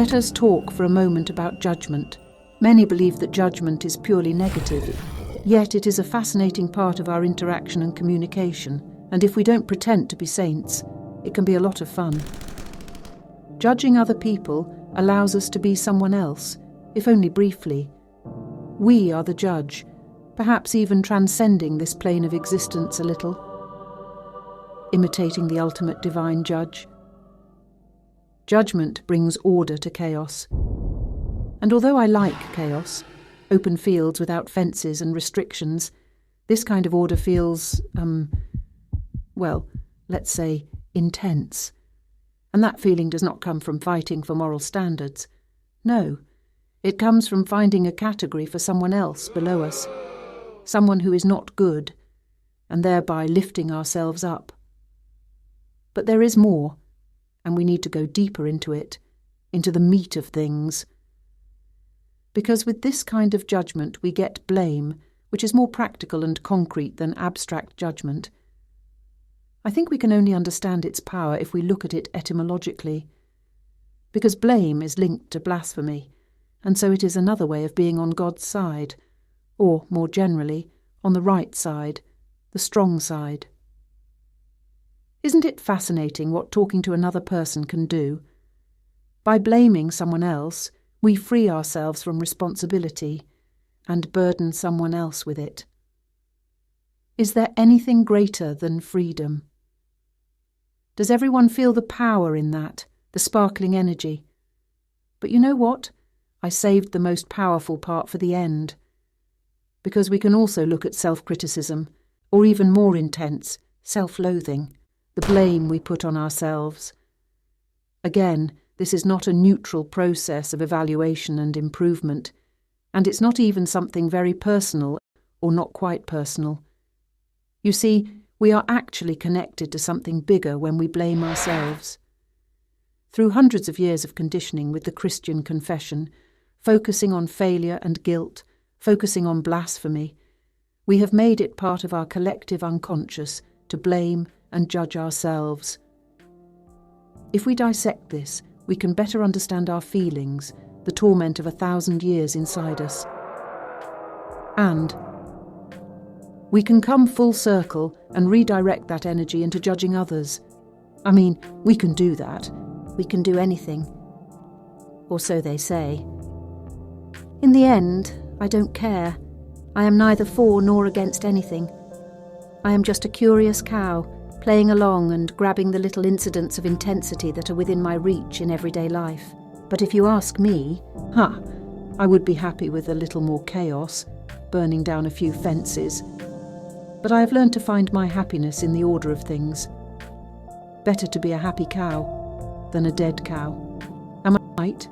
Let us talk for a moment about judgment. Many believe that judgment is purely negative, yet it is a fascinating part of our interaction and communication, and if we don't pretend to be saints, it can be a lot of fun. Judging other people allows us to be someone else, if only briefly. We are the judge, perhaps even transcending this plane of existence a little, imitating the ultimate divine judge. Judgment brings order to chaos. And although I like chaos, open fields without fences and restrictions, this kind of order feels, let's say, intense. And that feeling does not come from fighting for moral standards. No, it comes from finding a category for someone else below us, someone who is not good, and thereby lifting ourselves up. But there is more, and we need to go deeper into it, into the meat of things. Because with this kind of judgment we get blame, which is more practical and concrete than abstract judgment. I think we can only understand its power if we look at it etymologically. Because blame is linked to blasphemy, and so it is another way of being on God's side, or, more generally, on the right side, the strong side. Isn't it fascinating what talking to another person can do? By blaming someone else, we free ourselves from responsibility and burden someone else with it. Is there anything greater than freedom? Does everyone feel the power in that, the sparkling energy? But you know what? I saved the most powerful part for the end. Because we can also look at self-criticism, or even more intense, self-loathing, the blame we put on ourselves. Again, this is not a neutral process of evaluation and improvement, and it's not even something very personal or not quite personal. You see, we are actually connected to something bigger when we blame ourselves. Through hundreds of years of conditioning with the Christian confession, focusing on failure and guilt, focusing on blasphemy, we have made it part of our collective unconscious to blame and judge ourselves. If we dissect this, we can better understand our feelings, the torment of 1,000 years inside us. And we can come full circle and redirect that energy into judging others. I mean, we can do that. We can do anything. Or so they say. In the end, I don't care. I am neither for nor against anything. I am just a curious cow, playing along and grabbing the little incidents of intensity that are within my reach in everyday life. But if you ask me, I would be happy with a little more chaos, burning down a few fences. But I have learned to find my happiness in the order of things. Better to be a happy cow than a dead cow. Am I right?